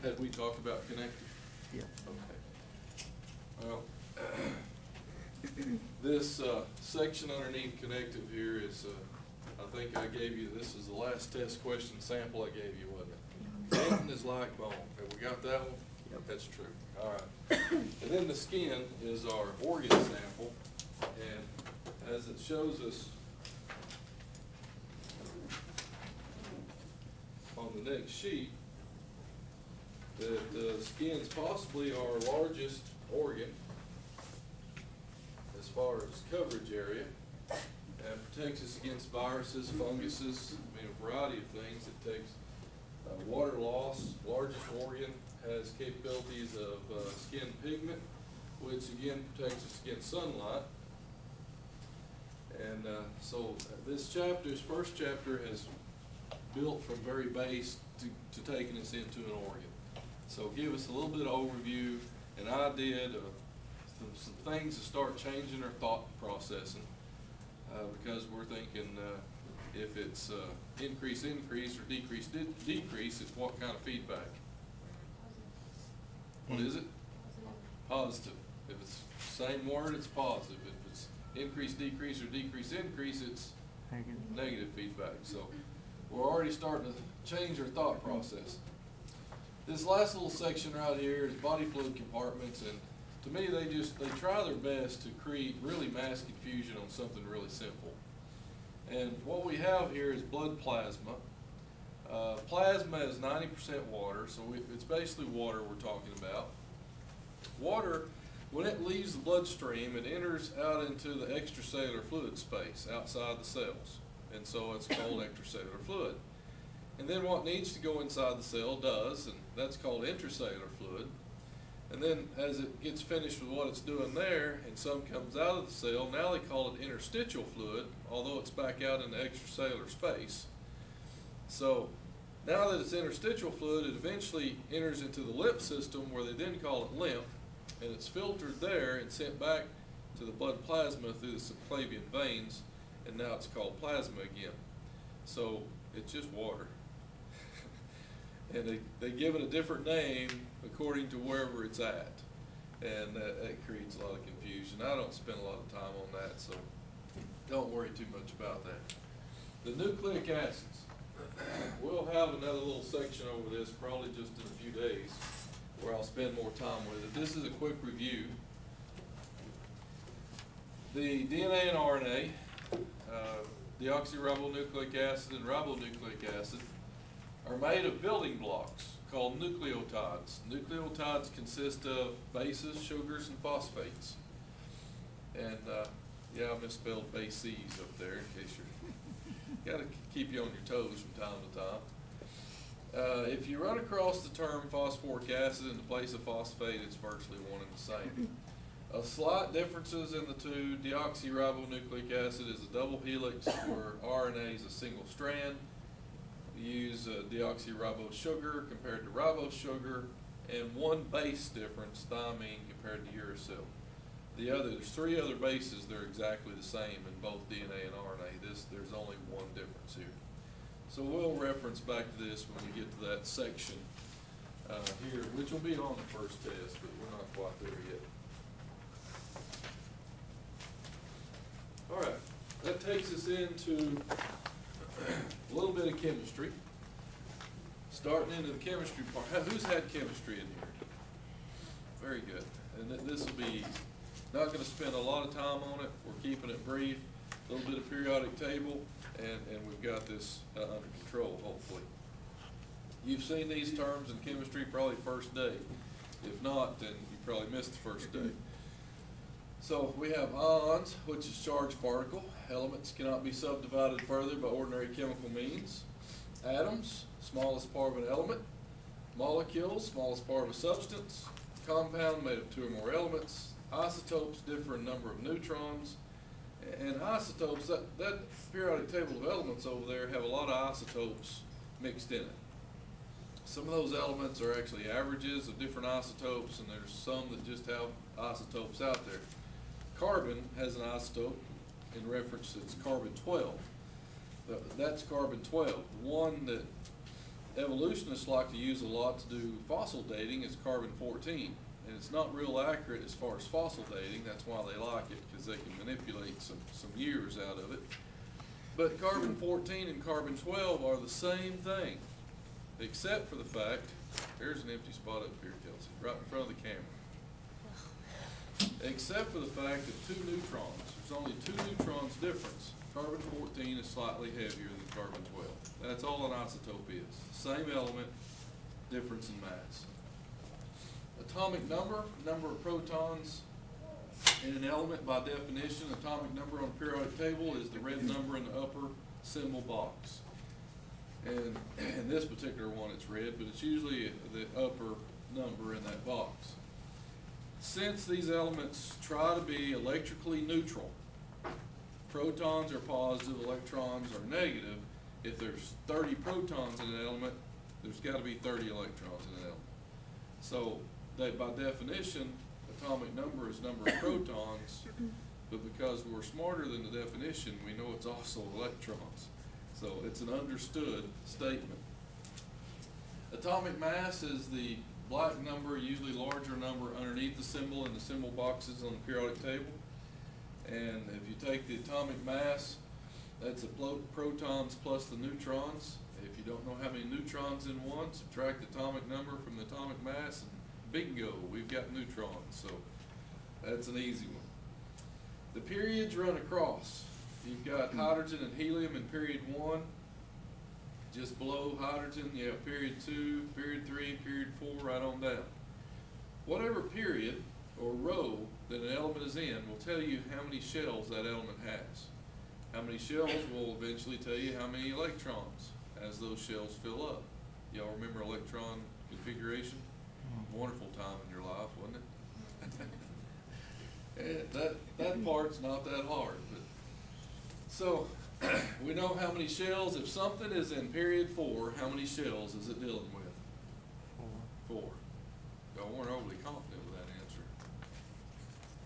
Had we talked about connective? Yeah. Okay. Well, this section underneath connective here is, I think I gave you, this is the last test question sample I gave you, wasn't it? Bone is like bone. Have we got that one? Yep. That's true. All right. And then the skin is our organ sample, and as it shows us on the next sheet, that the skin is possibly our largest organ as far as coverage area, and protects us against viruses, funguses, I mean, a variety of things. It takes water loss. Largest organ has capabilities of skin pigment, which again protects us against sunlight. And so this first chapter has built from very base to taking us into an organ. So give us a little bit of overview, an idea to some things to start changing our thought processing, because we're thinking if it's increase or decrease, it's what kind of feedback? What is it? Positive. If it's the same word, it's positive. If it's increase, decrease, or decrease, increase, it's negative feedback. So we're already starting to change our thought process. This last little section right here is body fluid compartments, and to me they try their best to create really mass confusion on something really simple. And what we have here is blood plasma. Plasma is 90% water, so it's basically water we're talking about. Water, when it leaves the bloodstream, it enters out into the extracellular fluid space outside the cells, and so it's called extracellular fluid. And then what needs to go inside the cell does, and that's called intracellular fluid. And then as it gets finished with what it's doing there, and some comes out of the cell, now they call it interstitial fluid, although it's back out in the extracellular space. So now that it's interstitial fluid, it eventually enters into the lymph system, where they then call it lymph, and it's filtered there and sent back to the blood plasma through the subclavian veins, and now it's called plasma again. So it's just water. And they give it a different name according to wherever it's at, and that creates a lot of confusion. I don't spend a lot of time on that, so don't worry too much about that. The nucleic acids. We'll have another little section over this probably just in a few days where I'll spend more time with it. This is a quick review. The DNA and RNA, deoxyribonucleic acid and ribonucleic acid, are made of building blocks called nucleotides. Nucleotides consist of bases, sugars, and phosphates. And yeah, I misspelled bases up there in case you're, got to keep you on your toes from time to time. If you run across the term phosphoric acid in the place of phosphate, it's virtually one and the same. Slight differences in the two. Deoxyribonucleic acid is a double helix, where RNA is a single strand. We use deoxyribose sugar compared to ribose sugar, and one base difference, thymine compared to uracil. There's three other bases that are exactly the same in both DNA and RNA. There's only one difference here. So we'll reference back to this when we get to that section here, which will be on the first test, but we're not quite there yet. All right, that takes us into a little bit of chemistry. Starting into the chemistry part. Who's had chemistry in here? Very good. And this will be, not going to spend a lot of time on it. We're keeping it brief. A little bit of periodic table, and we've got this under control, hopefully. You've seen these terms in chemistry probably first day. If not, then you probably missed the first day. So we have ions, which is charged particle. Elements cannot be subdivided further by ordinary chemical means. Atoms, smallest part of an element. Molecules, smallest part of a substance. Compound made of two or more elements. Isotopes differ in number of neutrons. And isotopes, that periodic table of elements over there have a lot of isotopes mixed in it. Some of those elements are actually averages of different isotopes, and there's some that just have isotopes out there. Carbon has an isotope in reference, it's carbon 12. That's carbon 12. The one that evolutionists like to use a lot to do fossil dating is carbon-14. And it's not real accurate as far as fossil dating. That's why they like it, because they can manipulate some years out of it. But carbon-14 and carbon-12 are the same thing, except for the fact, here's an empty spot up here, Kelsey, right in front of the camera. Except for the fact of 2 neutrons. There's only 2 neutrons difference. Carbon-14 is slightly heavier than carbon-12. That's all an isotope is. Same element, difference in mass. Atomic number of protons in an element by definition. Atomic number on a periodic table is the red number in the upper symbol box. And in this particular one it's red, but it's usually the upper number in that box. Since these elements try to be electrically neutral, protons are positive, electrons are negative. If there's 30 protons in an element, there's got to be 30 electrons in an element. So that by definition, atomic number is number of protons, but because we're smarter than the definition, we know it's also electrons. So it's an understood statement. Atomic mass is the black number, usually larger number underneath the symbol in the symbol boxes on the periodic table. And if you take the atomic mass, that's the protons plus the neutrons. If you don't know how many neutrons in one, subtract the atomic number from the atomic mass, and bingo, we've got neutrons. So that's an easy one. The periods run across. You've got hydrogen and helium in period 1. Just below hydrogen, you have period 2, period 3, period 4, right on down. Whatever period or row that an element is in will tell you how many shells that element has. How many shells will eventually tell you how many electrons as those shells fill up. Y'all remember electron configuration? Wonderful time in your life, wasn't it? that part's not that hard. But so we know how many shells. If something is in period 4, how many shells is it dealing with? 4. Y'all weren't overly confident with that answer.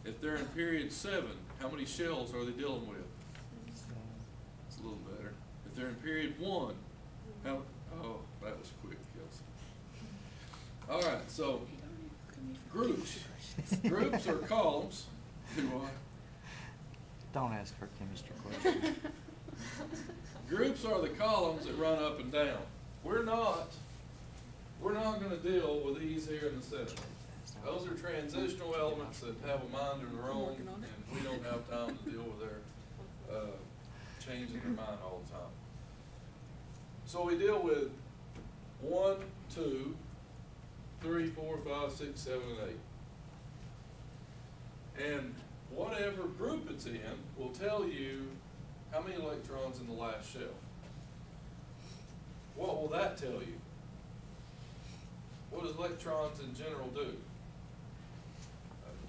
If they're in period 7, how many shells are they dealing with? It's a little better. If they're in period 1, how? Oh, that was quick, Kelsey. All right, so groups. Groups are columns. Don't ask for chemistry questions. Groups are the columns that run up and down. We're not going to deal with these here in the center. Those are transitional elements that have a mind of their own, and we don't have time to deal with their changing their mind all the time. So we deal with 1, 2, 3, 4, 5, 6, 7, and 8. And whatever group it's in will tell you how many electrons in the last shell. What will that tell you? What does electrons in general do?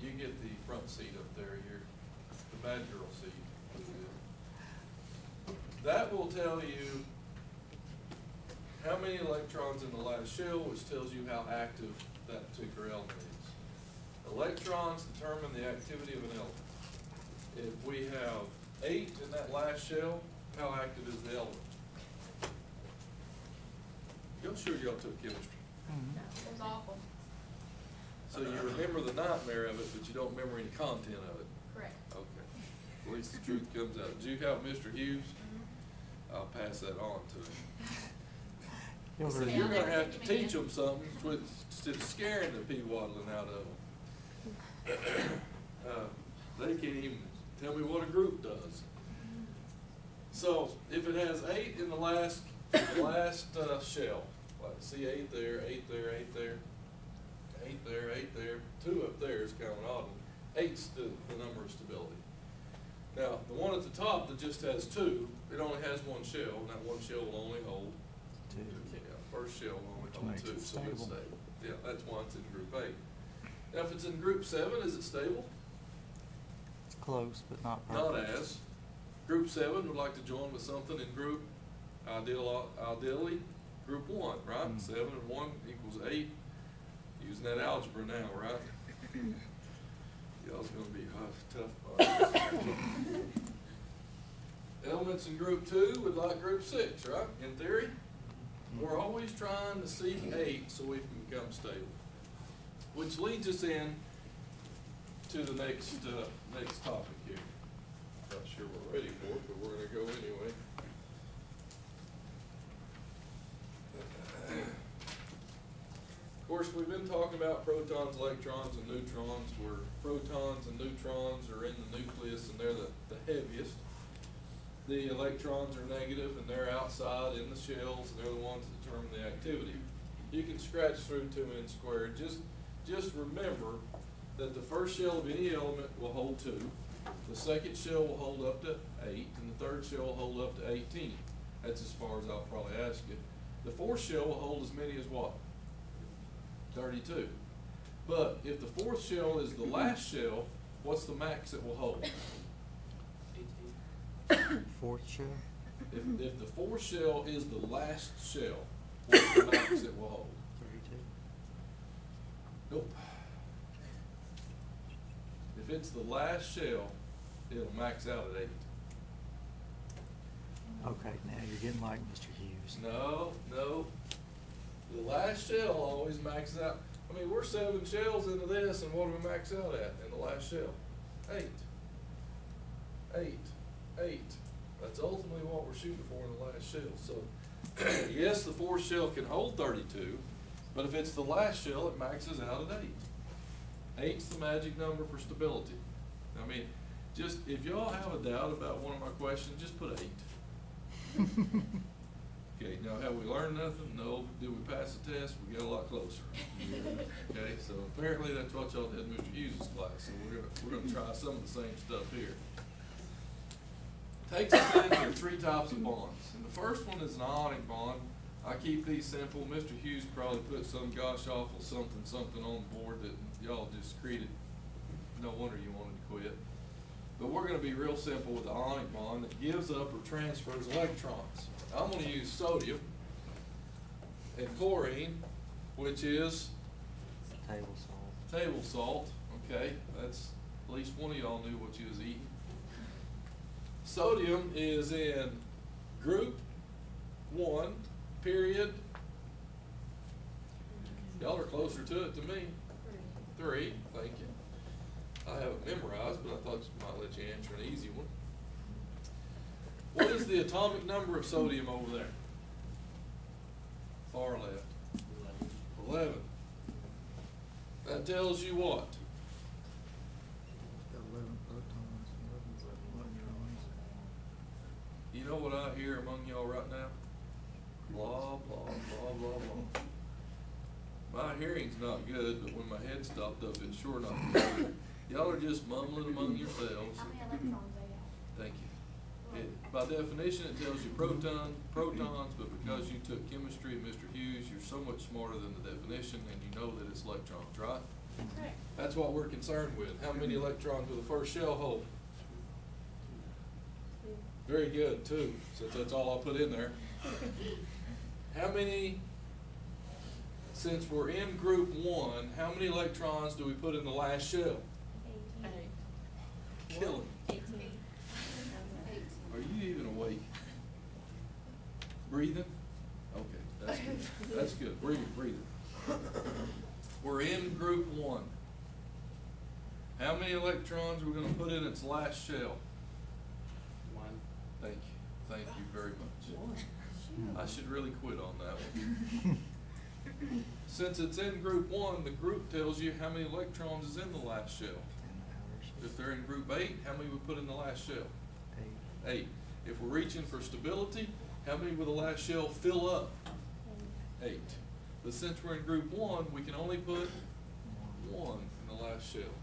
You get the front seat up there, you're the bad girl seat. That will tell you how many electrons in the last shell, which tells you how active that particular element is. Electrons determine the activity of an element. If we have 8 in that last shell, how active is the element? Y'all sure y'all took chemistry? No, it was awful. So you remember the nightmare of it, but you don't remember any content of it? Correct. Okay. At least the truth comes out. Did you help Mr. Hughes? I'll pass that on to him. So you're going to have to teach them something instead of scaring the pea waddling out of them. They can't even tell me what a group does. So if it has 8 in the last shell, like see 8 there, 8 there, 8 there, 8 there, 8 there, 2 up there is kind of an odd one. 8's the number of stability. Now the one at the top that just has 2, it only has 1 shell, and that 1 shell will only hold 2. Yeah, first shell will only hold 2, so it's stable. Yeah, that's why it's in group 8. Now if it's in group 7, is it stable? It's close, but not perfect. Not as. Group 7 would like to join with something in group, ideally, group 1, right? 7 and 1 equals 8. Using that algebra now, right? Y'all's gonna be tough. Elements in group 2 would like group 6, right? In theory. We're always trying to seek 8 so we can become stable. Which leads us in to the next topic here. Not sure we're ready for it, but we're going to go anyway. Of course, we've been talking about protons, electrons, and neutrons, where protons and neutrons are in the nucleus and they're the heaviest. The electrons are negative and they're outside in the shells and they're the ones that determine the activity. You can scratch through 2n squared. Just remember that the first shell of any element will hold 2, the second shell will hold up to 8, and the third shell will hold up to 18. That's as far as I'll probably ask you. The fourth shell will hold as many as what? 32. But if the fourth shell is the last shell, what's the max it will hold? 18. Fourth shell? If the fourth shell is the last shell, what's the max it will hold? 32. Nope. If it's the last shell, it'll max out at 8. Okay, now you're getting like Mr. Hughes. No. The last shell always maxes out. I mean, we're 7 shells into this, and what do we max out at in the last shell? 8. 8. That's ultimately what we're shooting for in the last shell. So, yes, the fourth shell can hold 32, but if it's the last shell, it maxes out at 8. 8's the magic number for stability. I mean, just if y'all have a doubt about one of my questions, just put 8. Okay, now have we learned nothing? No. Did we pass the test? We got a lot closer. Okay, so apparently that's what y'all did in Mr. Hughes' class. So we're gonna try some of the same stuff here. Takes us into 3 types of bonds. And the first one is an ionic bond. I keep these simple. Mr. Hughes probably put some gosh awful something on the board that y'all just created. No wonder you wanted to quit. But we're going to be real simple with the ionic bond that gives up or transfers electrons. I'm going to use sodium and chlorine, which is Table salt. table salt. Okay, that's at least one of y'all knew what you was eating. Sodium is in group 1, period. Y'all are closer to it to me. 3, thank you. I have it memorized, but I thought I might let you answer an easy one. What is the atomic number of sodium over there? Far left. 11. That tells you what? Got 11 protons and 11 electrons. You know what I hear among y'all right now? Blah, blah, blah, blah, blah. My hearing's not good, but when my head stopped up, it's sure not good. Y'all are just mumbling among yourselves. How many electrons they have? Thank you. By definition, it tells you protons, but because you took chemistry at Mr. Hughes, you're so much smarter than the definition, and you know that it's electrons, right? Correct. That's what we're concerned with. How many electrons will the first shell hold? Very good, 2, since that's all I put in there. How many, since we're in group 1, how many electrons do we put in the last shell? 18. Killing. 18. Are you even awake? Breathing? Okay, that's good. That's good. Breathing. We're in group 1. How many electrons are we going to put in its last shell? 1. Thank you. Thank you very much. I should really quit on that one. Since it's in group 1, the group tells you how many electrons is in the last shell. If they're in group 8, how many would put in the last shell? 8. If we're reaching for stability, how many will the last shell fill up? 8. But since we're in group 1, we can only put 1 in the last shell.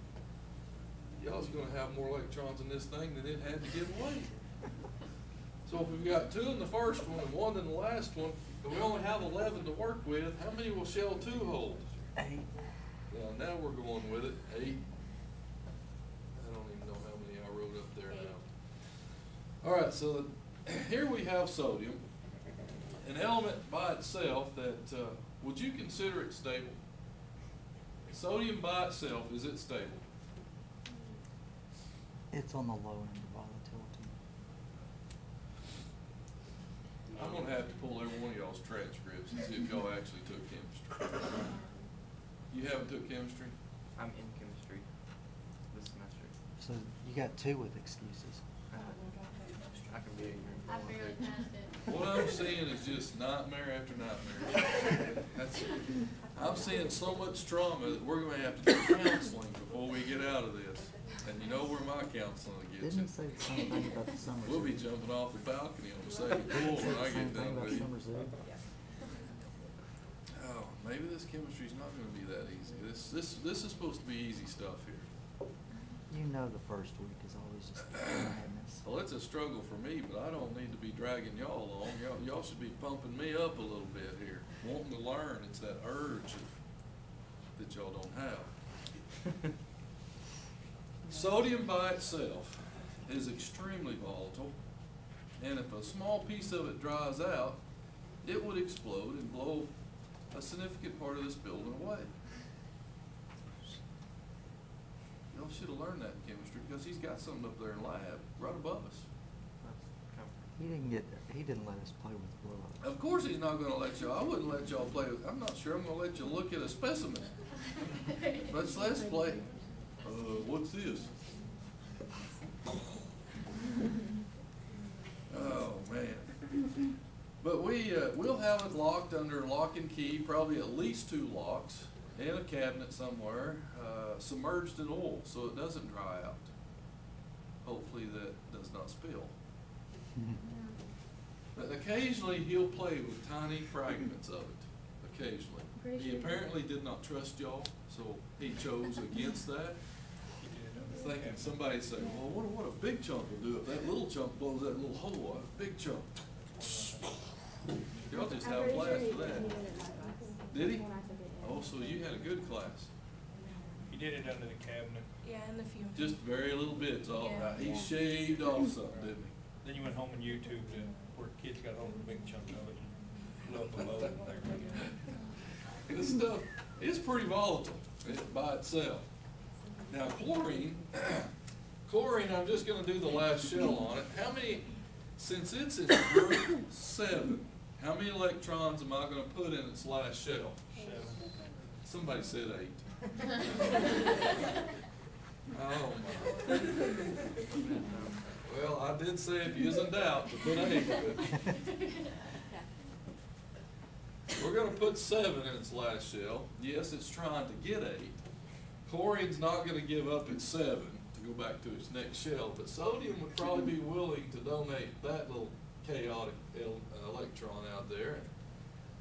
Y'all's gonna have more electrons in this thing than it had to give away. So if we've got 2 in the first one and 1 in the last one, and we only have 11 to work with, how many will shell 2 hold? 8. Now we're going with it. 8. I don't even know how many I wrote up there now. All right, so here we have sodium, an element by itself that, would you consider it stable? Sodium by itself, is it stable? It's on the low end of volatility. I'm gonna have to pull every one of y'all's transcripts and see if y'all actually took chemistry. You haven't took chemistry? I'm in chemistry this semester. So you got 2 with excuses. I can be a year. I barely passed it. What I'm seeing is just nightmare after nightmare. I'm seeing so much trauma that we're gonna have to do counseling before we get out of this. And you know where my counseling will get you. Didn't he say the same thing about the summer? We'll be jumping off the balcony on the second floor when I get done with you. Oh, maybe this chemistry's not gonna be that easy. This is supposed to be easy stuff here. You know the first week is always just madness. Well, it's a struggle for me, but I don't need to be dragging y'all along. Y'all should be pumping me up a little bit here, wanting to learn. It's that urge that y'all don't have. Sodium by itself is extremely volatile, and if a small piece of it dries out, it would explode and blow a significant part of this building away. Y'all should have learned that in chemistry, because he's got something up there in lab right above us. He didn't let us play with blow-ups. Of course he's not gonna let y'all. I wouldn't let y'all play with, I'm not sure I'm gonna let you look at a specimen. Let's play. What's this? Oh, man. But we'll have it locked under lock and key, probably at least 2 locks, in a cabinet somewhere, submerged in oil so it doesn't dry out. Hopefully that does not spill. But occasionally he'll play with tiny fragments of it, occasionally. He apparently did not trust y'all, so he chose against that. Thinking somebody say, well, what a big chunk will do if that little chunk blows that little hole out, a big chunk. Y'all just have a blast for that. Did he? Oh, so you had a good class. He did it under the cabinet. Yeah, in the fume. Just very little bits, all Yeah. right. He shaved off something, didn't he? Then you went home on YouTube to where kids got hold of a big chunk of it and blew up below it. This stuff is pretty volatile by itself. Now chlorine, I'm just gonna do the last shell on it. How many, since it's in group 7, how many electrons am I gonna put in its last shell? 7. Somebody said 8. Oh my. Well, I did say if you was in doubt to put 8. We're gonna put 7 in its last shell. Yes, it's trying to get 8. Chlorine's not gonna give up its 7 to go back to its next shell, but sodium would probably be willing to donate that little chaotic electron out there.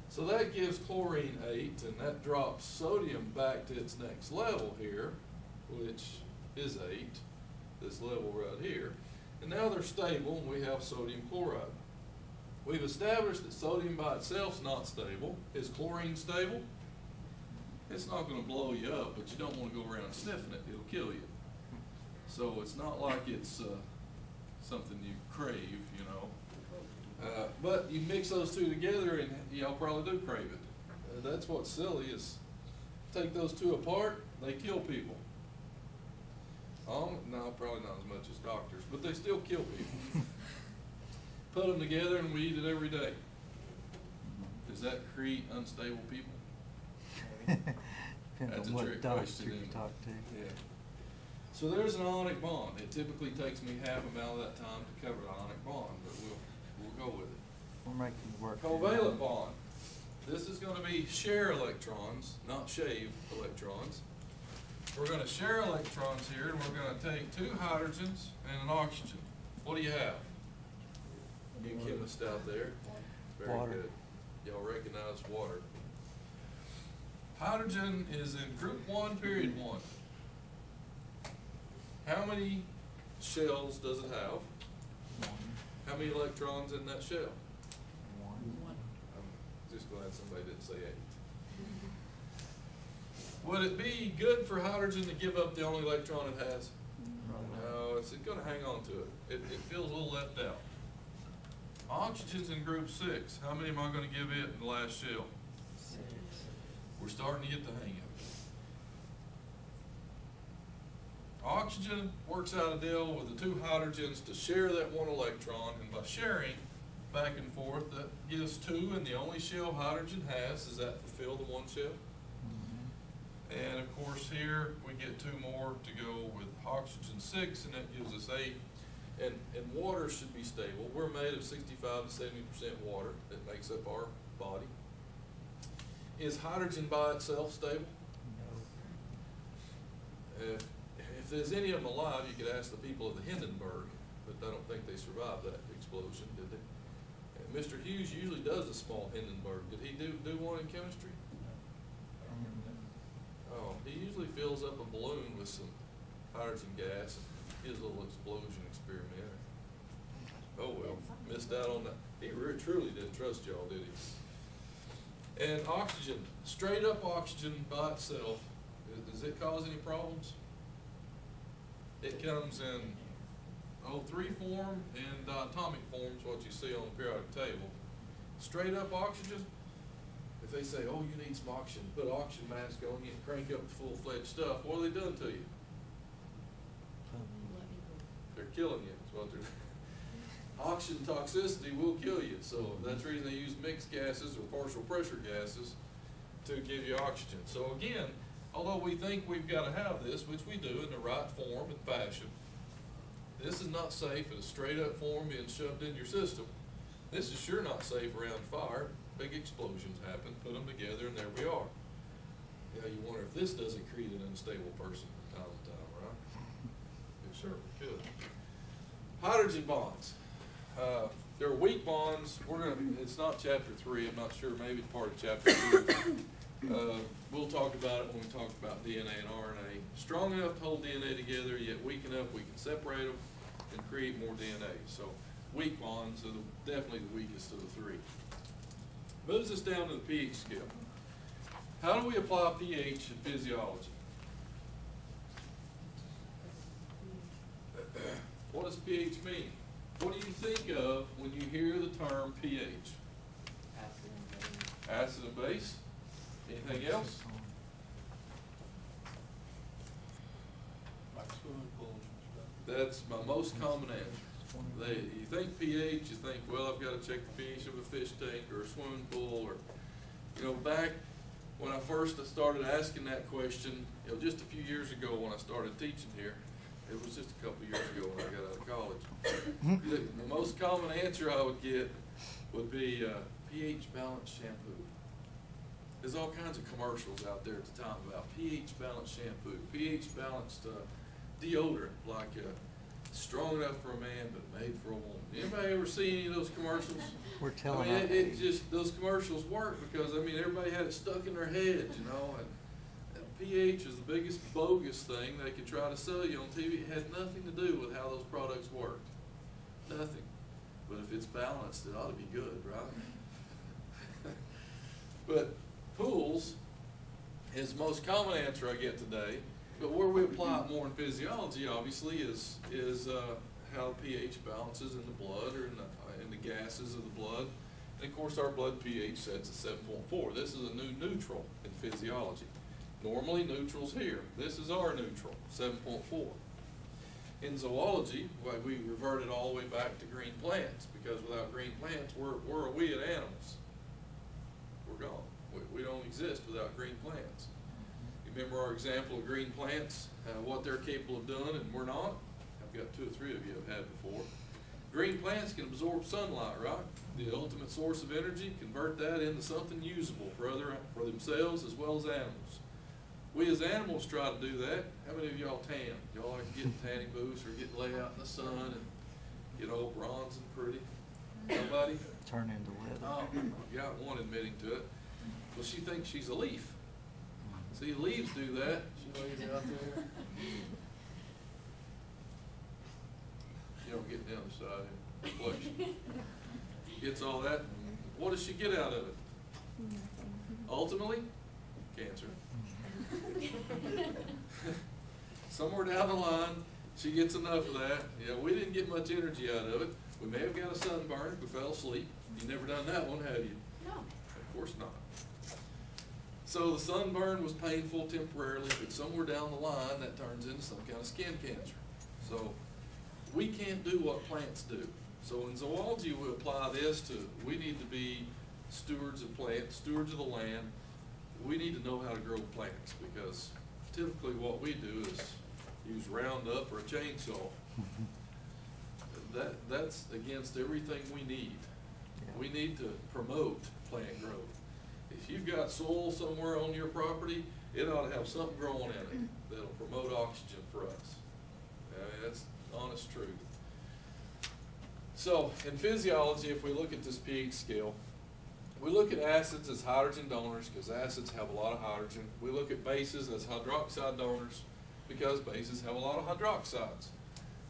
So that gives chlorine 8, and that drops sodium back to its next level here, which is 8, this level right here. And now they're stable, and we have sodium chloride. We've established that sodium by itself is not stable. Is chlorine stable? It's not going to blow you up, but you don't want to go around sniffing it. It'll kill you. So it's not like it's something you crave, you know. But you mix those 2 together, and y'all probably do crave it. That's what's silly is take those 2 apart, they kill people. No, probably not as much as doctors, but they still kill people. Put them together and we eat it every day. Does that create unstable people? Depends on what doctor you talk to. Yeah. So there's an ionic bond. It typically takes me half amount of that time to cover the ionic bond, but we'll go with it. We're making it work. Covalent bond. This is going to be share electrons, not shave electrons. We're going to share electrons here, and we're going to take 2 hydrogens and an oxygen. What do you have? You chemists out there. Very Water. good. Y'all recognize water. Hydrogen is in group 1, period 1. How many shells does it have? 1. How many electrons in that shell? 1. I'm just glad somebody didn't say 8. Would it be good for hydrogen to give up the only electron it has? No, it's going to hang on to it. It feels a little left out. Oxygen's in group 6. How many am I going to give it in the last shell? 6. We're starting to get the hang of it. Oxygen works out a deal with the 2 hydrogens to share that 1 electron, and by sharing, back and forth that gives two, and the only shell hydrogen has is that fulfill the one shell. And of course here we get two more to go with oxygen 6, and that gives us 8. And water should be stable. We're made of 65 to 70% water that makes up our body. Is hydrogen by itself stable? If there's any of them alive, you could ask the people of the Hindenburg, but I don't think they survived that explosion, did they? And Mr. Hughes usually does a small Hindenburg. Did he do one in chemistry? I don't remember that. Oh, he usually fills up a balloon with some hydrogen gas and gives a little explosion experiment. Oh well, missed out on that. He really, truly didn't trust y'all, did he? And oxygen, straight up oxygen by itself, does it cause any problems? It comes in O3 form and diatomic form is what you see on the periodic table. Straight up oxygen, if they say, oh, you need some oxygen, put an oxygen mask on you and crank up the full-fledged stuff, what have they done to you? They're killing you, is what they're doing. Oxygen toxicity will kill you, so that's the reason they use mixed gases or partial pressure gases to give you oxygen. So again, although we think we've got to have this, which we do in the right form and fashion, this is not safe in a straight up form being shoved in your system. This is sure not safe around fire. Big explosions happen, put them together, and there we are. Yeah, you wonder if this doesn't create an unstable person from time to time, right? It certainly could. Hydrogen bonds. There are weak bonds. It's not chapter 3, I'm not sure, maybe part of chapter 2. We'll talk about it when we talk about DNA and RNA. Strong enough to hold DNA together, yet weak enough we can separate them and create more DNA. So weak bonds are definitely the weakest of the 3. Moves us down to the pH scale. How do we apply pH in physiology? What does pH mean? What do you think of when you hear the term pH? Acid and base. Acid and base? Anything else? Like swimming pools and stuff. That's my most common answer. You think pH, you think, well, I've got to check the pH of a fish tank or a swimming pool, or, back when I first started asking that question, just a few years ago when I started teaching here, it was just a couple of years ago when I got out of college. The most common answer I would get would be pH balanced shampoo. There's all kinds of commercials out there at the time about pH balanced shampoo, pH balanced deodorant, like strong enough for a man but made for a woman. Anybody ever see any of those commercials? We're telling it just, those commercials work because, everybody had it stuck in their heads, and pH is the biggest bogus thing they could try to sell you on TV. It had nothing to do with how those products worked. Nothing. But if it's balanced, it ought to be good, right? But pools is the most common answer I get today. But where we apply it more in physiology, obviously, is how pH balances in the blood or in the gases of the blood. And of course, our blood pH sets at 7.4. This is a new neutral in physiology. Normally, neutral's here. This is our neutral, 7.4. In zoology, we reverted all the way back to green plants, because without green plants, we're a weed animals. We're gone. We don't exist without green plants. You remember our example of green plants, what they're capable of doing and we're not? I've got 2 or 3 of you have had before. Green plants can absorb sunlight, right? The ultimate source of energy, convert that into something usable for themselves as well as animals. We as animals try to do that. How many of y'all tan? Y'all like to get tanning booths or get laid out in the sun and get all bronze and pretty? Nobody? turn into leather. Oh, I've got one admitting to it. Well, she thinks she's a leaf. See, leaves do that. She lays out there. You don't get the other side in reflection. Gets all that. What does she get out of it? Ultimately, cancer. Somewhere down the line, she gets enough of that. Yeah, we didn't get much energy out of it. We may have got a sunburn if we fell asleep. You never done that one, have you? No. Of course not. So the sunburn was painful temporarily, but somewhere down the line that turns into some kind of skin cancer. So we can't do what plants do. So in zoology, we apply this to, we need to be stewards of plants, stewards of the land. We need to know how to grow plants, because typically what we do is use Roundup or a chainsaw. That's against everything we need. Yeah. We need to promote plant growth. If you've got soil somewhere on your property, it ought to have something growing in it that'll promote oxygen for us. That's honest truth. So in physiology, if we look at this pH scale, we look at acids as hydrogen donors because acids have a lot of hydrogen. We look at bases as hydroxide donors because bases have a lot of hydroxides.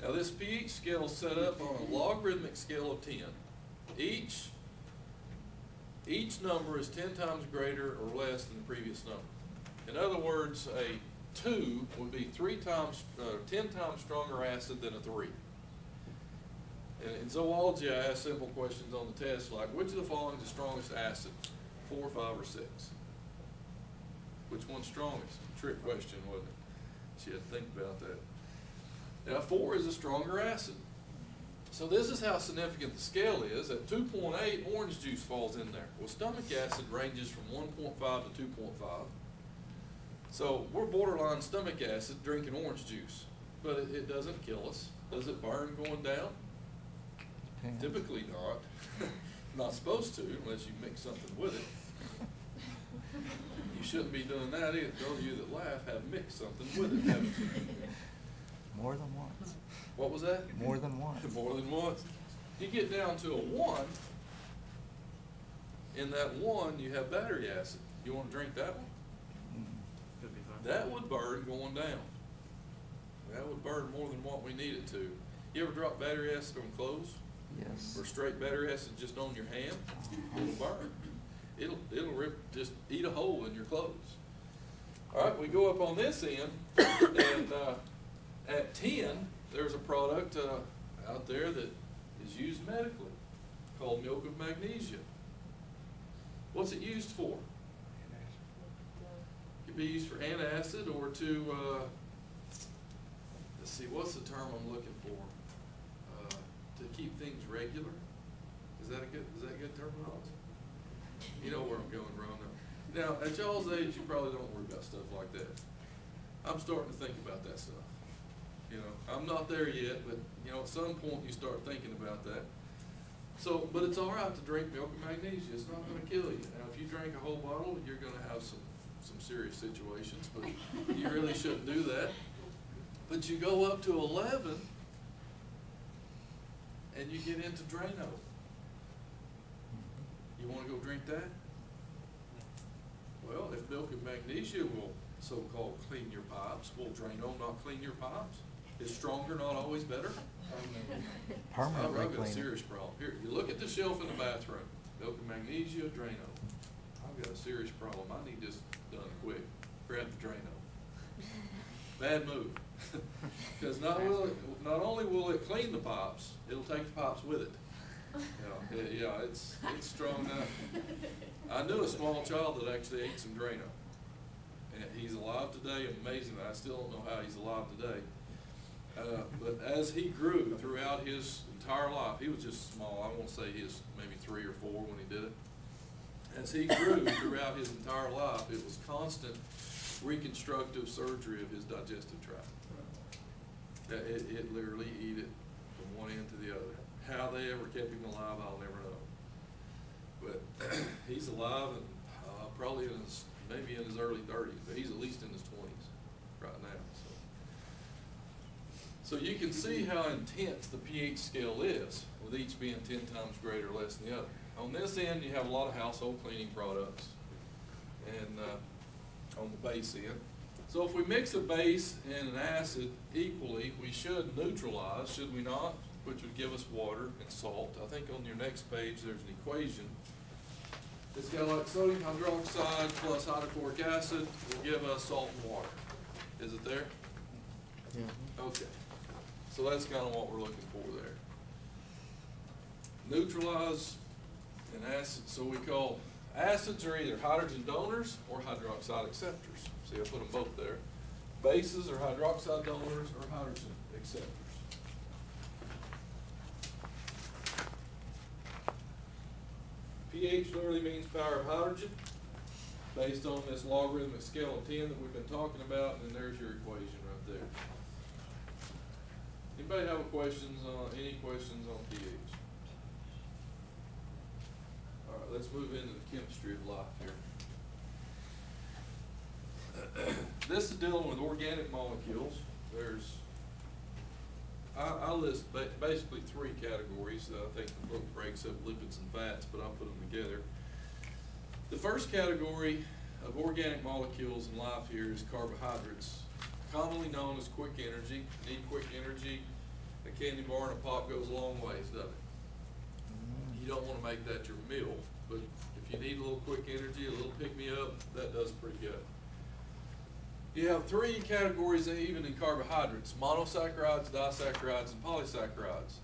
Now this pH scale is set up on a logarithmic scale of 10. Each number is 10 times greater or less than the previous number. In other words, a 2 would be 10 times stronger acid than a 3. And in zoology, I ask simple questions on the test like, which of the following is the strongest acid? 4, 5, or 6? Which one's strongest? Trick question, wasn't it? She had to think about that. Now 4 is a stronger acid. So this is how significant the scale is. At 2.8, orange juice falls in there. Well, stomach acid ranges from 1.5 to 2.5. So we're borderline stomach acid drinking orange juice, but it doesn't kill us. Does it burn going down? Depends. Typically not. Not supposed to unless you mix something with it. You shouldn't be doing that either. Those of you that laugh have mixed something with it, haven't you? More than once. What was that? More than once. More than once. You get down to a 1, in that 1 you have battery acid. You want to drink that one? Could be fine. That would burn going down. That would burn more than what we need it to. You ever drop battery acid on clothes? Yes. Or straight battery acid just on your hand? It'll burn. It'll rip, just eat a hole in your clothes. All right, we go up on this end, and at 10, there's a product out there that is used medically called milk of magnesia. What's it used for? It could be used for antacid or to, let's see, what's the term I'm looking for? To keep things regular. Is that good terminology? You know where I'm going, Ron. Now, at y'all's age, you probably don't worry about stuff like that. I'm starting to think about that stuff. You know, I'm not there yet, but you know, at some point you start thinking about that. So, but it's all right to drink milk of magnesia. It's not going to kill you. Now, if you drink a whole bottle, you're going to have some serious situations, but you really shouldn't do that. But you go up to 11, and you get into Drano. You want to go drink that? Well, if milk of magnesia will so-called clean your pipes, will Drano not clean your pipes? Is stronger not always better? Permanently I've got a clean. serious problem. Here, you look at the shelf in the bathroom. Milk of magnesia, Drano. I've got a serious problem. I need this done quick. Grab the Drano. Bad move. Because not only will it clean the pipes, it'll take the pipes with it. Yeah, it's strong enough. I knew a small child that actually ate some Drano. And he's alive today, amazingly. I still don't know how he's alive today. But as he grew throughout his entire life, he was just small. I won't say he was maybe 3 or 4 when he did it. As he grew throughout his entire life, it was constant reconstructive surgery of his digestive tract. It literally ate it from one end to the other. How they ever kept him alive, I'll never know. But he's alive and probably maybe in his early 30s, but he's at least in his 20s right now. So you can see how intense the pH scale is, with each being 10 times greater or less than the other. On this end, you have a lot of household cleaning products, and on the base end. So if we mix a base and an acid equally, we should neutralize, should we not? Which would give us water and salt. I think on your next page there's an equation. It's got like sodium hydroxide plus hydrochloric acid will give us salt and water. Is it there? Yeah. Okay. So that's kind of what we're looking for there. Neutralize an acid. So we call acids are either hydrogen donors or hydroxide acceptors. See, I put them both there. Bases are hydroxide donors or hydrogen acceptors. pH literally means power of hydrogen, based on this logarithmic scale of 10 that we've been talking about, and then there's your equation right there. Anybody have any questions on pH? All right, let's move into the chemistry of life here. This is dealing with organic molecules. I list basically three categories. I think the book breaks up lipids and fats, but I'll put them together. The first category of organic molecules in life here is carbohydrates, commonly known as quick energy. Need quick energy, a candy bar and a pop goes a long ways, doesn't it? You don't want to make that your meal, but if you need a little quick energy, a little pick-me-up, that does pretty good. You have three categories even in carbohydrates: monosaccharides, disaccharides, and polysaccharides.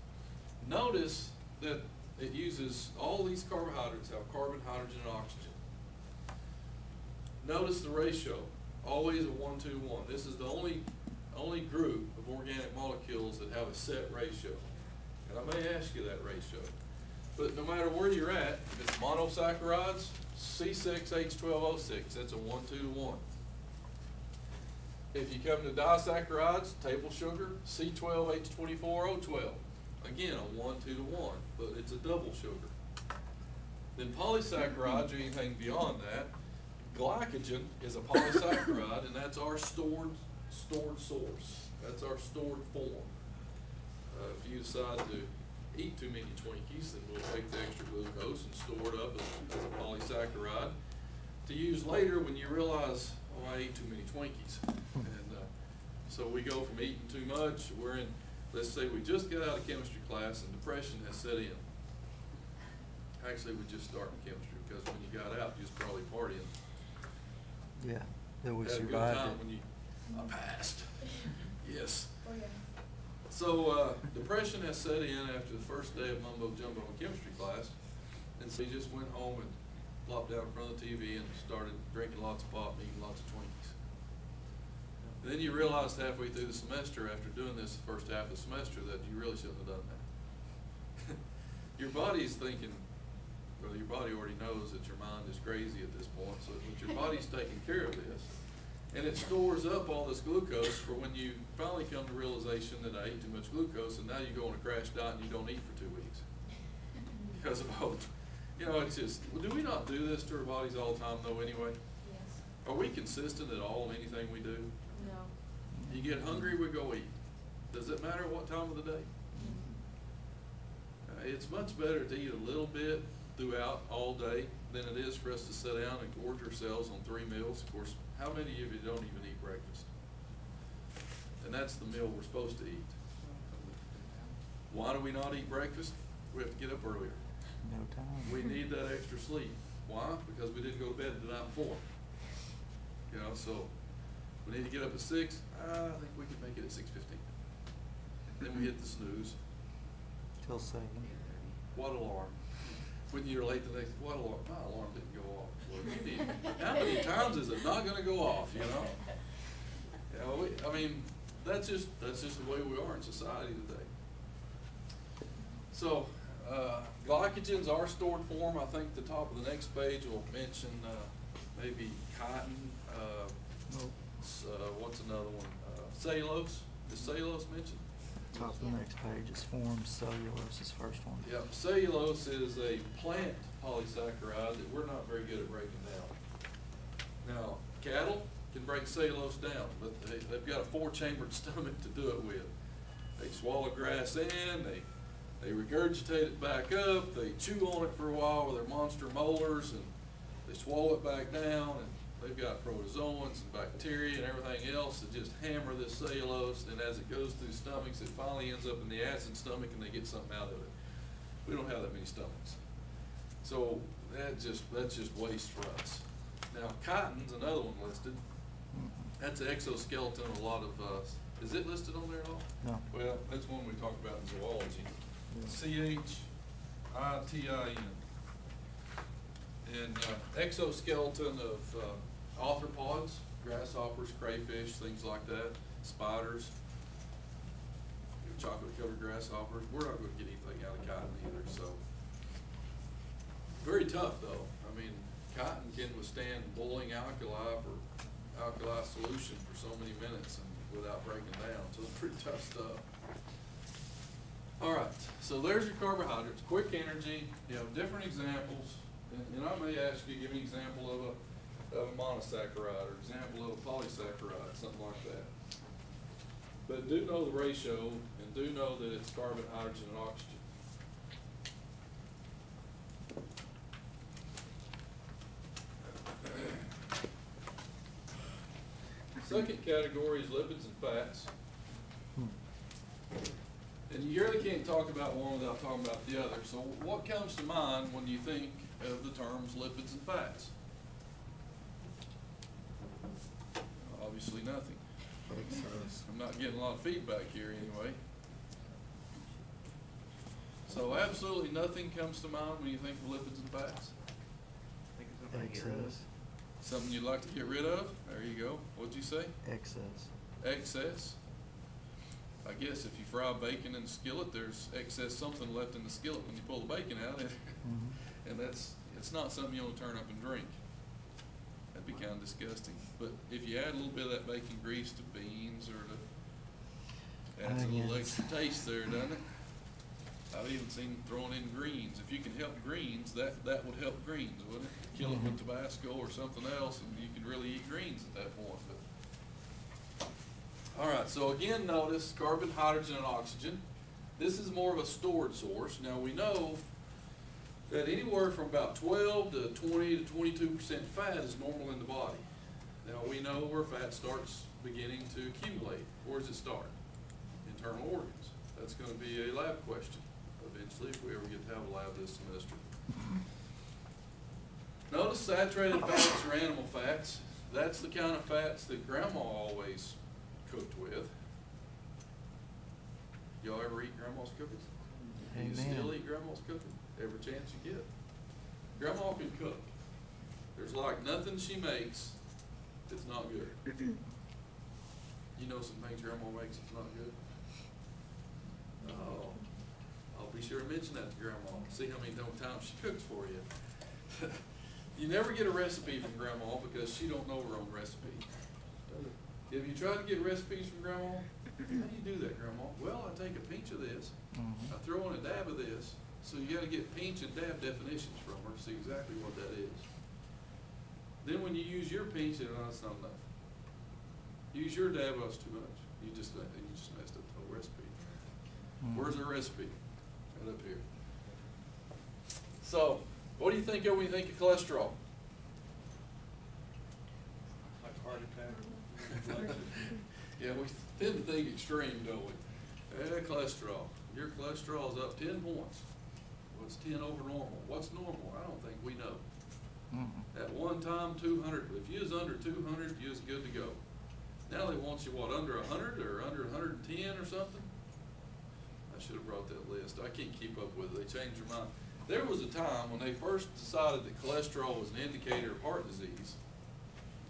Notice that it uses all these carbohydrates have carbon, hydrogen, and oxygen. Notice the ratio, always a 1-2-1. This is the only group of organic molecules that have a set ratio. And I may ask you that ratio. But no matter where you're at, if it's monosaccharides, C6H12O6, that's a 1-2-1. If you come to disaccharides, table sugar, C12H24O12. Again, a 1-2-1, but it's a double sugar. Then polysaccharides, or anything beyond that, glycogen is a polysaccharide, and that's our stored source. That's our stored form. If you decide to eat too many Twinkies, then we'll take the extra glucose and store it up as a polysaccharide to use later when you realize, oh, I ate too many Twinkies. And so we go from eating too much, we're in, let's say we just got out of chemistry class and depression has set in. Actually, we just started chemistry because when you got out, you was probably partying. Yeah, that we Had a good survived time it. when I passed. Yes. Oh, yeah. So depression has set in after the first day of mumbo jumbo in chemistry class, and so he just went home and plopped down in front of the TV and started drinking lots of pop and eating lots of Twinkies. And then you realized halfway through the semester, after doing this the first half of the semester, that you really shouldn't have done that. Your body's thinking, well, your body already knows that your mind is crazy at this point, so but your body's taking care of this. And it stores up all this glucose for when you finally come to realization that I ate too much glucose, and now you go on a crash diet and you don't eat for 2 weeks. Because of all, it's just, well, do we not do this to our bodies all the time though anyway? Yes. Are we consistent at all in anything we do? No. You get hungry, we go eat. Does it matter what time of the day? It's much better to eat a little bit throughout all day than it is for us to sit down and gorge ourselves on 3 meals. Of course, how many of you don't even eat breakfast? And that's the meal we're supposed to eat. Why do we not eat breakfast? We have to get up earlier. No time. We need that extra sleep. Why? Because we didn't go to bed the night before. So we need to get up at 6. I think we can make it at 6:15. Then we hit the snooze. Till 7. What alarm? When you're late the next, what alarm? My alarm didn't go off. Well, you need, how many times is it not going to go off? That's just the way we are in society today. So, glycogen's our stored form. I think the top of the next page will mention maybe chitin. What's another one? Cellulose. Is cellulose mentioned? Top of the next page is formed cellulose is first one. Yep, cellulose is a plant polysaccharide that we're not very good at breaking down. Now, cattle can break cellulose down, but they've got a 4-chambered stomach to do it with. They swallow grass in, they regurgitate it back up, they chew on it for a while with their monster molars, and they swallow it back down, and they've got protozoans and bacteria and everything else that just hammer this cellulose, and as it goes through stomachs, it finally ends up in the acid stomach and they get something out of it. We don't have that many stomachs. So that's just waste for us. Now, chitin's another one listed. That's an exoskeleton of a lot of, is it listed on there at all? No. Well, that's one we talk about in zoology. Yeah. CHITIN. And exoskeleton of arthropods, grasshoppers, crayfish, things like that, spiders, chocolate-covered grasshoppers. We're not going to get anything out of chitin either. So Very tough though. I mean, cotton can withstand boiling alkali solution for so many minutes and without breaking down. So it's pretty tough stuff. All right, so there's your carbohydrates, quick energy. You have different examples, and I may ask you to give me an example of a monosaccharide or example of a polysaccharide, something like that. But do know the ratio and do know that it's carbon, hydrogen, and oxygen. Second category is lipids and fats. And you really can't talk about one without talking about the other. So what comes to mind when you think of the terms lipids and fats? Obviously nothing. I'm not getting a lot of feedback here anyway. So absolutely nothing comes to mind when you think of lipids and fats? I think it's something to get rid of. Excess. Something you'd like to get rid of? There you go. What'd you say? Excess. Excess. I guess if you fry bacon in the skillet, there's excess something left in the skillet when you pull the bacon out, and it's not something you want to turn up and drink. That'd be kind of disgusting. But if you add a little bit of that bacon grease to beans or to adds a little extra taste there, doesn't it? I've even seen throwing in greens. If you can help greens, that would help greens, wouldn't it? Kill it with Tabasco or something else, and you can really eat greens at that point. But all right, so again, notice carbon, hydrogen, and oxygen. This is more of a stored source. Now we know that anywhere from about 12 to 20 to 22% fat is normal in the body. Now we know where fat starts beginning to accumulate. Where does it start? Internal organs. That's going to be a lab question eventually if we ever get to have a lab this semester. Notice saturated fats or animal fats. That's the kind of fats that Grandma always cooked with. Y'all ever eat Grandma's cookies? Do you still eat Grandma's cookies? Every chance you get. Grandma can cook. There's like nothing she makes that's not good. You know some things Grandma makes that's not good? Oh, I'll be sure to mention that to Grandma. See how many times she cooks for you. You never get a recipe from Grandma because she don't know her own recipe. Have you tried to get recipes from Grandma? How do you do that, Grandma? Well, I take a pinch of this, I throw in a dab of this. So you got to get pinch and dab definitions from her to see exactly what that is. Then when you use your pinch, that's not enough. Use your dab, that's too much. You just messed up the whole recipe. Where's the recipe? Right up here. So, what do you think of when you think of cholesterol? Like heart attack. Yeah, we tend to think extreme, don't we? Cholesterol. Your cholesterol is up 10 points. What's 10 over normal? What's normal? I don't think we know. At one time, 200. If you was under 200, you was good to go. Now they want you, what, under 100 or under 110 or something? I should have brought that list. I can't keep up with it. They changed their mind. There was a time when they first decided that cholesterol was an indicator of heart disease,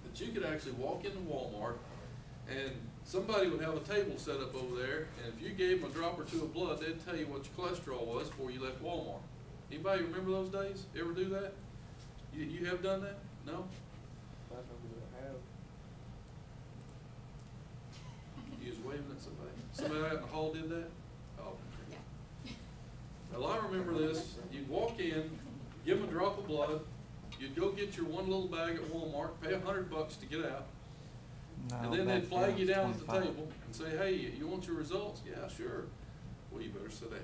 that you could actually walk into Walmart and somebody would have a table set up over there, and if you gave them a drop or two of blood, they'd tell you what your cholesterol was before you left Walmart. Anybody remember those days? Ever do that? You have done that? No? I have. You was waving at somebody. Somebody out in the hall did that? Oh. Well, I remember this. You'd walk in, give them a drop of blood, you'd go get your one little bag at Walmart, pay $100 to get out. No, And then they'd flag you down at the 25. table and say, hey, you want your results? Yeah, sure. Well, you better sit down.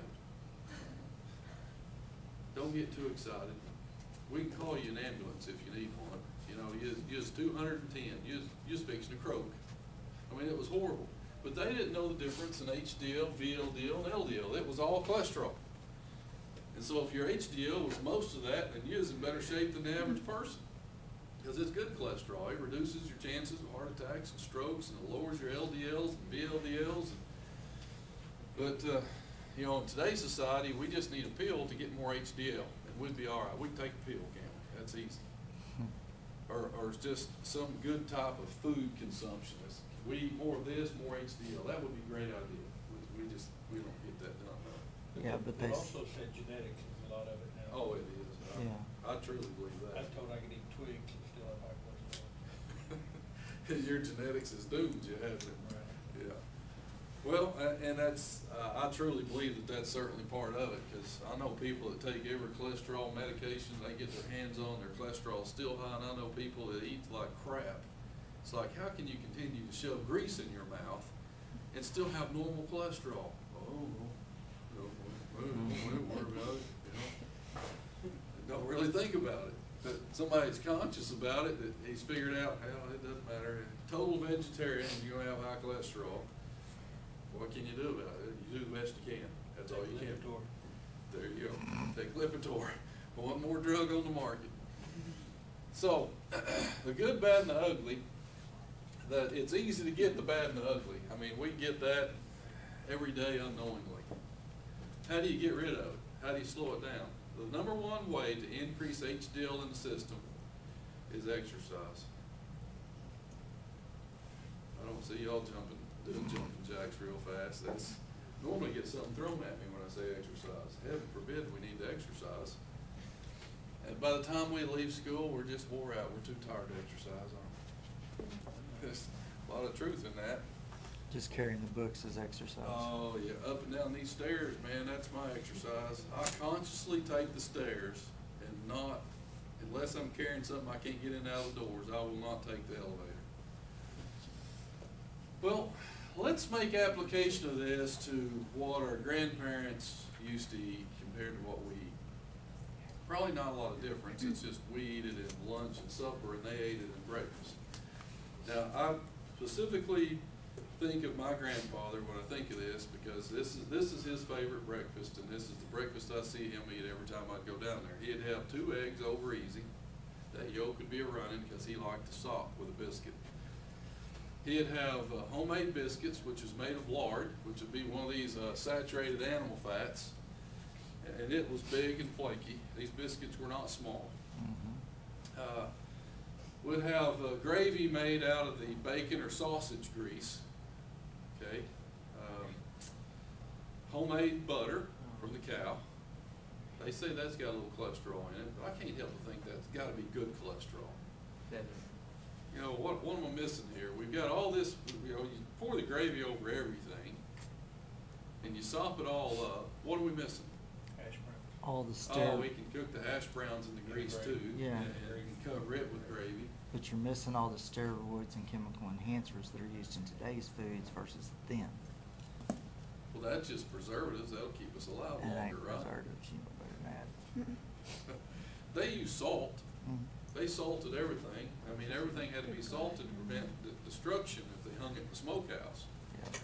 Don't get too excited. We can call you an ambulance if you need one. You know, you was 210. You was fixing to croak. I mean, it was horrible. But they didn't know the difference in HDL, VLDL, and LDL. It was all cholesterol. And so if your HDL was most of that, then you was in better shape than the average person. Because it's good cholesterol. It reduces your chances of heart attacks and strokes, and it lowers your LDLs and VLDLs. But, you know, in today's society, we just need a pill to get more HDL, and we'd be all right. We can take a pill, can't we? That's easy. Or just some good type of food consumption. We eat more of this, more HDL. That would be a great idea. We don't get that done. Yeah, but They they also said genetics is a lot of it now. Oh, it is. yeah. I truly believe I that. was told I could eat twigs and still have high cholesterol. Your genetics has doomed you, hasn't it? Right. Yeah. Well, and that's, I truly believe that that's certainly part of it, because I know people that take every cholesterol medication they get their hands on, their cholesterol's still high, and I know people that eat like crap. It's like, how can you continue to shove grease in your mouth and still have normal cholesterol? Oh, don't worry about it, you know. Don't really think about it. But somebody's conscious about it, that he's figured out, hell, it doesn't matter. Total vegetarian, you're gonna have high cholesterol. What can you do about it? You do the best you can. That's all you can do. There you go. Take Lipitor. One more drug on the market. So, the good, bad, and the ugly, that it's easy to get the bad and the ugly. I mean, we get that every day unknowingly. How do you get rid of it? How do you slow it down? The number one way to increase HDL in the system is exercise. I don't see y'all doing jumping jacks real fast. That's normally get something thrown at me when I say exercise. Heaven forbid we need to exercise. And by the time we leave school, we're just wore out. We're too tired to exercise, aren't we? There's a lot of truth in that. Just carrying the books is exercise. Oh, yeah, up and down these stairs, man, that's my exercise. I consciously take the stairs and not, unless I'm carrying something I can't get in and out of the doors, I will not take the elevator. Well, let's make application of this to what our grandparents used to eat compared to what we eat. Probably not a lot of difference. It's just we eat it in lunch and supper, and they ate it in breakfast. Now, I specifically think of my grandfather when I think of this, because this is his favorite breakfast, and this is the breakfast I see him eat every time I'd go down there. He'd have 2 eggs over easy. That yolk would be a running because he liked to sop with a biscuit. He'd have homemade biscuits, which is made of lard, which would be one of these saturated animal fats, and it was big and flaky. These biscuits were not small. We'd have gravy made out of the bacon or sausage grease. Okay, homemade butter from the cow. They say that's got a little cholesterol in it, but I can't help but think that's got to be good cholesterol. You know, what am I missing here? We've got all this, you know, you pour the gravy over everything, and you sop it all up. What are we missing? Hash brown. All the Oh, we can cook the hash browns in the grease too. Yeah. And we can cover it with gravy. But you're missing all the steroids and chemical enhancers that are used in today's foods versus then. Well, that's just preservatives. That'll keep us alive And longer, right? preservatives, you know better than that. They use salt. Mm. They salted everything. I mean, everything had to be salted to prevent destruction if they hung it in the smokehouse. Yeah.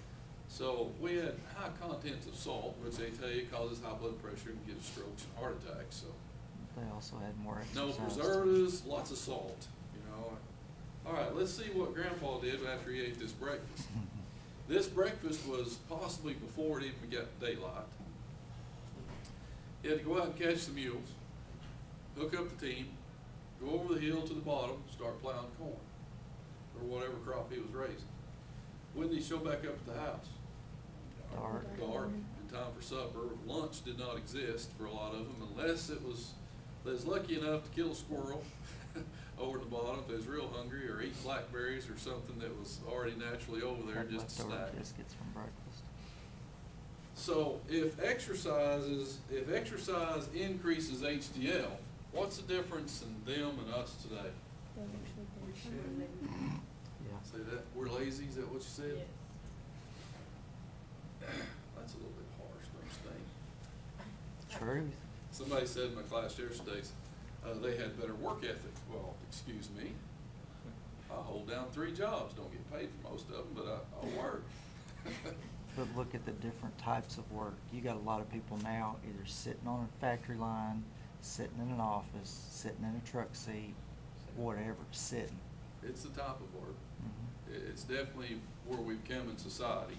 So we had high contents of salt, which they tell you causes high blood pressure and gives strokes and heart attacks. So They also had more no exercise. preservatives, lots of salt. You know. All right, let's see what Grandpa did after he ate this breakfast. This breakfast was possibly before it even got daylight. He had to go out and catch the mules, hook up the team, go over the hill to the bottom, start plowing corn, or whatever crop he was raising. When did he show back up at the house? Dark, in time for supper. Lunch did not exist for a lot of them, unless it was, they was lucky enough to kill a squirrel over the bottom if they was real hungry, or eat blackberries or something that was already naturally over there Had just to leftover snack. biscuits from breakfast. So if exercise increases HDL, what's the difference in them and us today? Yeah. Say that, we're lazy, is that what you said? That's a little bit harsh, don't you think? Truth. Somebody said in my class yesterday, they had better work ethic. Well, excuse me, I hold down 3 jobs, don't get paid for most of them, but I'll work. But look at the different types of work. You got a lot of people now either sitting on a factory line, sitting in an office, sitting in a truck seat, whatever, sitting. It's the type of work. Mhm. It's definitely where we've come in society.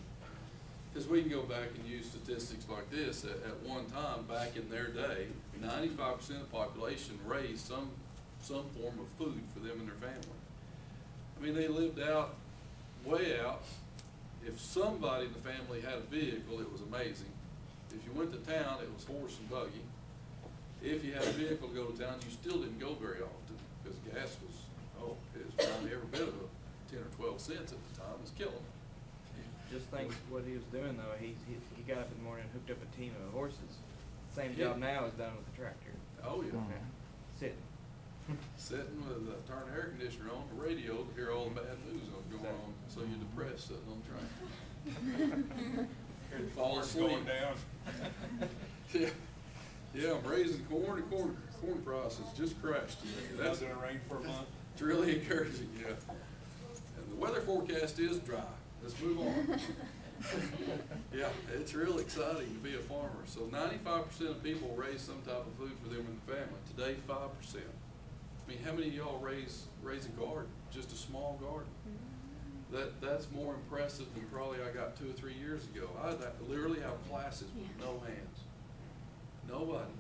Because we can go back and use statistics like this. At one time, back in their day, 95% of the population raised some form of food for them and their family. I mean, they lived out, way out. If somebody in the family had a vehicle, it was amazing. If you went to town, it was horse and buggy. if you had a vehicle to go to town, you still didn't go very often, because gas was, it was probably every bit of 10 or 12 cents at the time, it was killing me. Just think what he was doing though, he got up in the morning and hooked up a team of horses. Same Yeah. job now is done with a tractor. Oh, yeah. Mhm. Sitting. Sitting with, turn the air conditioner on, the radio to hear all the bad news going on, so you're depressed sitting on the train. Hear the Fall farms asleep. going down. Yeah, I'm raising corn, and corn prices just crashed today. That's gonna rain for a month. It's really encouraging, yeah. And the weather forecast is dry. Let's move on. Yeah, it's really exciting to be a farmer. So 95% of people raise some type of food for them and the family. Today, 5%. I mean, how many of y'all raise a garden, just a small garden? That's more impressive than probably I got 2 or 3 years ago. I literally have classes with no hands. Nobody.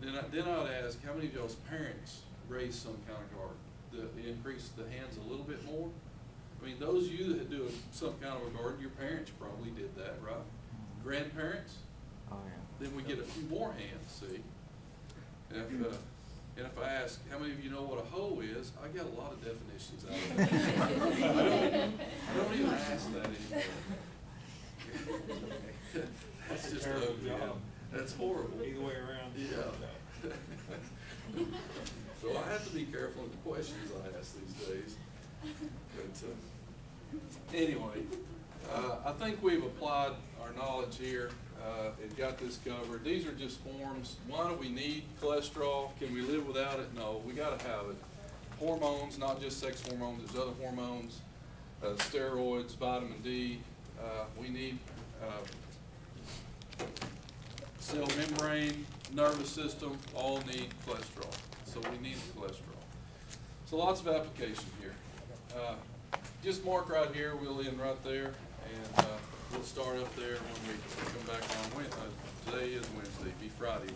Then I'd ask, how many of y'all's parents raise some kind of garden? To increase the hands a little bit more? I mean, those of you that do some kind of a garden, your parents probably did that, right? Grandparents? Oh, yeah. Then we get a few more hands, see? And if I ask, how many of you know what a hoe is, I get a lot of definitions out of it. I don't even ask that anymore. That's just Terrible ugly. job. That's horrible. Either way around. Yeah. So I have to be careful with the questions I ask these days. But anyway, I think we've applied our knowledge here and got this covered. These are just forms. Why do we need cholesterol? Can we live without it? No, we got to have it. Hormones, not just sex hormones, there's other hormones, steroids, vitamin D. We need cell membrane, nervous system, all need cholesterol. So we need cholesterol. So lots of application here. Just mark right here, we'll end right there, and we'll start up there when we come back on Wednesday. Today is Wednesday, be Friday.